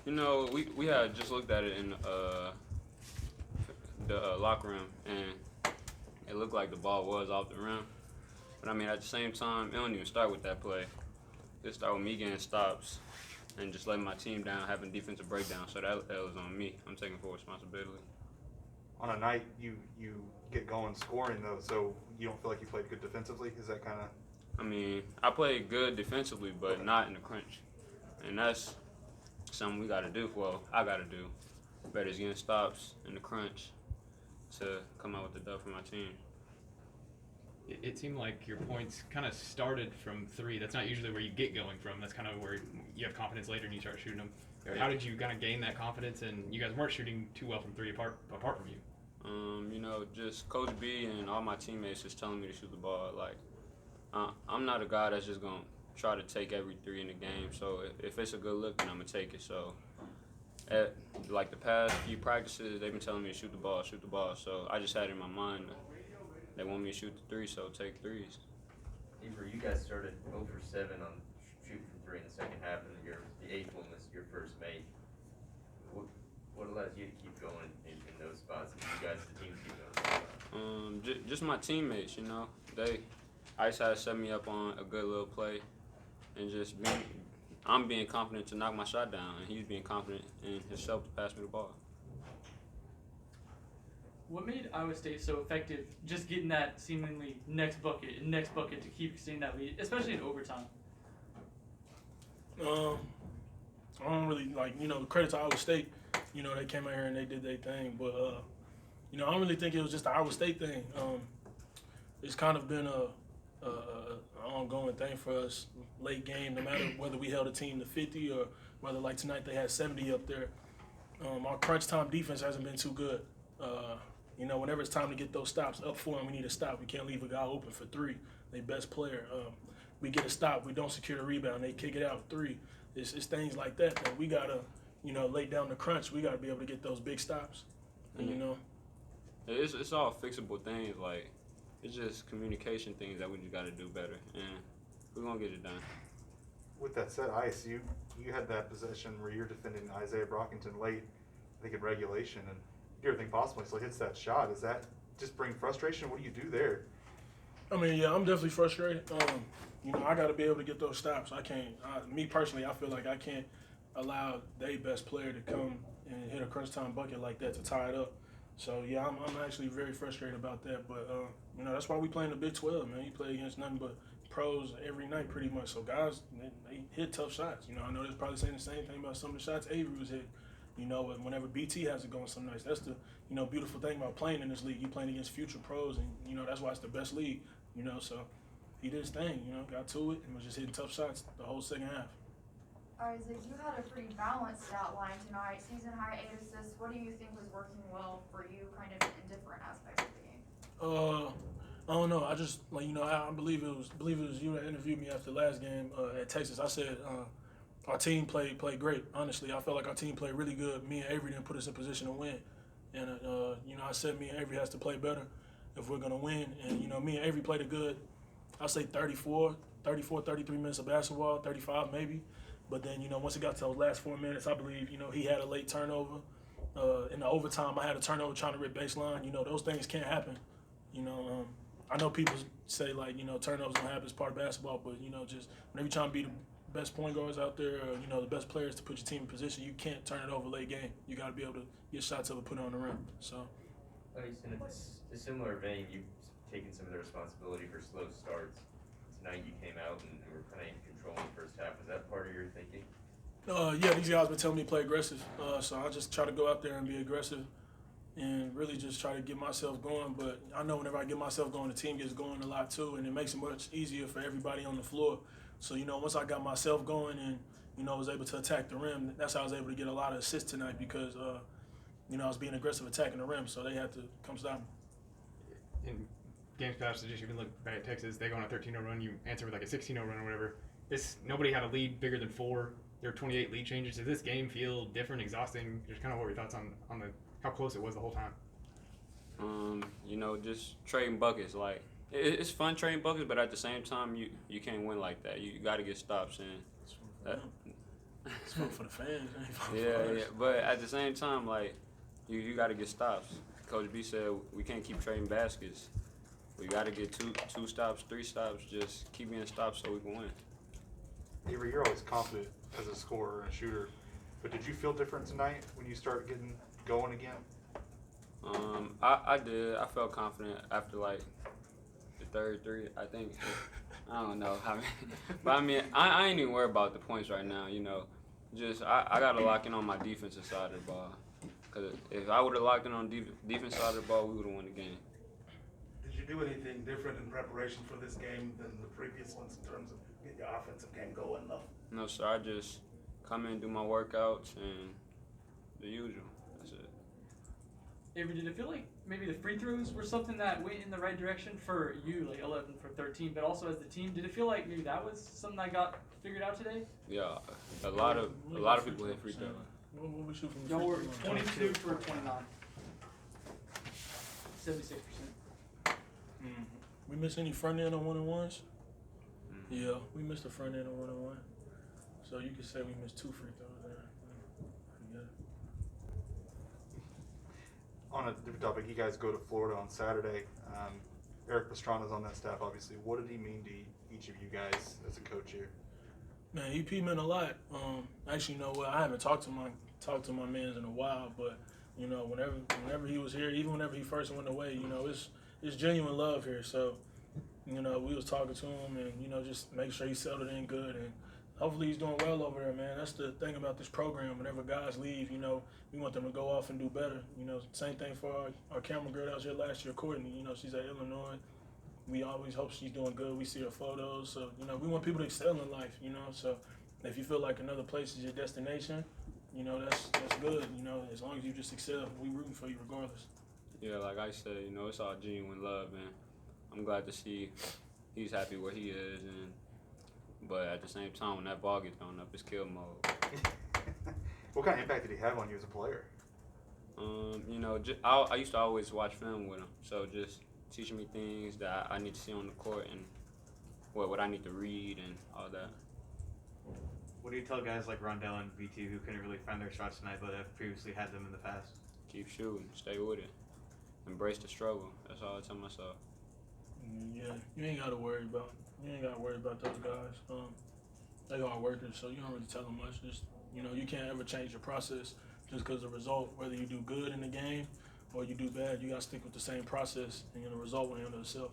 You know, we had just looked at it in the locker room, and it looked like the ball was off the rim. But I mean, at the same time, it don't even start with that play. It start with me getting stops and just letting my team down, having defensive breakdown. So that was on me. I'm taking full responsibility. On a night you get going scoring though, so you don't feel like you played good defensively? Is that kind of I mean, I played good defensively, but okay? not in the crunch, and that's something we got to do. Well, I got to do better is getting stops in the crunch to come out with the dub for my team. It seemed like your points kind of started from three. That's not usually where you get going from. That's kind of where you have confidence later and you start shooting them. How did you kind of gain that confidence? And you guys weren't shooting too well from three apart from you. You know, just Coach B and all my teammates just telling me to shoot the ball. Like, I'm not a guy that's just gonna try to take every three in the game. So if it's a good look, then I'm gonna take it. So at like the past few practices, they've been telling me to shoot the ball, shoot the ball. So I just had it in my mind that they want me to shoot the three, so take threes. Avery, you guys started 0 for 7 on shooting from three in the second half, and the eighth one was your first make. What allows you to keep going in those spots? And you guys, the team, keep going. Just my teammates, you know, I just had to set me up on a good little play, and I'm being confident to knock my shot down, and he's being confident in himself to pass me the ball. What made Iowa State so effective just getting that seemingly next bucket to keep extending that lead, especially in overtime? I don't really credit to Iowa State. They came out here and they did their thing, but I don't really think it was just the Iowa State thing. It's kind of been a ongoing thing for us late game, no matter whether we held a team to 50 or whether like tonight they had 70 up there. Our crunch time defense hasn't been too good. Whenever it's time to get those stops up for them, we need a stop. We can't leave a guy open for three. They best player. We get a stop. We don't secure the rebound. They kick it out three. It's things like that that we gotta, lay down the crunch. We gotta be able to get those big stops. And, It's all fixable things. Like, it's just communication things that we just got to do better, and we're gonna get it done. With that said, Ice, you had that possession where you're defending Isaiah Brockington late, I think in regulation, and you do everything possible until he hits that shot. Does that just bring frustration? What do you do there? I mean, yeah, I'm definitely frustrated. I got to be able to get those stops. I can't. Me personally, I feel like I can't allow their best player to come and hit a crunch time bucket like that to tie it up. So yeah, I'm actually very frustrated about that. But that's why we play in the Big 12, man. You play against nothing but pros every night, pretty much. So guys, they hit tough shots. I know they're probably saying the same thing about some of the shots Avery was hitting. Whenever BT has it going some nights, that's the beautiful thing about playing in this league. You playing against future pros, and that's why it's the best league. So he did his thing. Got to it and was just hitting tough shots the whole second half. Isaac, you had a pretty balanced stat line tonight. Season high 8 assists. What do you think was working well for you, kind of in different aspects of the game? I don't know. I just I believe it was you that interviewed me after the last game at Texas. I said our team played great. Honestly, I felt like our team played really good. Me and Avery didn't put us in position to win, and I said me and Avery has to play better if we're gonna win. And me and Avery played a good, I'll say 33 minutes of basketball, 35 maybe. But then once it got to those last 4 minutes, I believe he had a late turnover. In the overtime, I had a turnover trying to rip baseline. Those things can't happen. I know people say turnovers don't happen as part of basketball, but just whenever you're trying to be the best point guards out there, or the best players to put your team in position, you can't turn it over late game. You got to be able to get shots up and put it on the rim. So. In a similar vein, you've taken some of the responsibility for slow starts. Tonight you came out and were kind of in control in the first half. Was that part of your thinking? Yeah, these guys been telling me to play aggressive, so I just try to go out there and be aggressive and really just try to get myself going. But I know whenever I get myself going, the team gets going a lot too, and it makes it much easier for everybody on the floor. So, once I got myself going and, was able to attack the rim, that's how I was able to get a lot of assists tonight because, I was being aggressive attacking the rim, so they had to come stop me. In games past, just even look back at Texas, they go on a 13-0 run, you answer with like a 16-0 run or whatever. Nobody had a lead bigger than 4. There were 28 lead changes. Does this game feel different, exhausting? Just kind of what were your thoughts on how close it was the whole time? Just trading buckets. Like, it's fun trading buckets, but at the same time, you can't win like that. You got to get stops, and It's for the fans. It ain't for Yeah, us. yeah. But at the same time, like, you got to get stops. Coach B said we can't keep trading baskets. We got to get two stops, 3 stops. Just keep getting stops so we can win. Avery, you're always confident as a scorer and a shooter, but did you feel different tonight when you started getting going again? I did. I felt confident after like the third 3. I think. I don't know how many, but I mean I ain't even worried about the points right now. You know, just I gotta lock in on my defensive side of the ball. Cause if I would have locked in on defense side of the ball, we would have won the game. Did you do anything different in preparation for this game than the previous ones in terms of getting your offensive game going though? No, sir. I just come in, do my workouts, and the usual. That's it. Avery, did it feel like maybe the free throws were something that went in the right direction for you, like 11 for 13, but also as the team? Did it feel like maybe that was something that got figured out today? Yeah, a lot of people hit free throws. What we shoot from the Y'all were free throw line? 22 for 29. 76%. We miss any front end on 1-on-1s? Mhm. Yeah, we missed the front end on 1-on-1. So you could say we missed 2 free throws there. Yeah. On a different topic, you guys go to Florida on Saturday. Eric Pastrana's on that staff, obviously. What did he mean to each of you guys as a coach here? Man, EP meant a lot. Actually, you know what? I haven't talked to my mans in a while, but you know, whenever he was here, even whenever he first went away, you know, it's genuine love here. So, you know, we was talking to him, and you know, just make sure he settled in good, and hopefully he's doing well over there, man. That's the thing about this program. Whenever guys leave, you know, we want them to go off and do better. You know, same thing for our camera girl that was here last year, Courtney. You know, she's at Illinois. We always hope she's doing good. We see her photos. So, you know, we want people to excel in life, you know. So if you feel like another place is your destination, you know, that's good. You know, as long as you just excel, we rooting for you regardless. Yeah, like I said, you know, it's all genuine love, and I'm glad to see he's happy where he is, but at the same time, when that ball gets thrown up, it's kill mode. What kind of impact did he have on you as a player? You know, I used to always watch film with him, so just teaching me things that I need to see on the court and what I need to read and all that. What do you tell guys like Rondell and BT who couldn't really find their shots tonight but have previously had them in the past? Keep shooting, stay with it, embrace the struggle. That's all I tell myself. Yeah, you ain't gotta worry about those guys. They are workers, so you don't really tell them much. Just, you know, you can't ever change your process just because the result, whether you do good in the game or you do bad, you gotta stick with the same process, and the result will handle itself.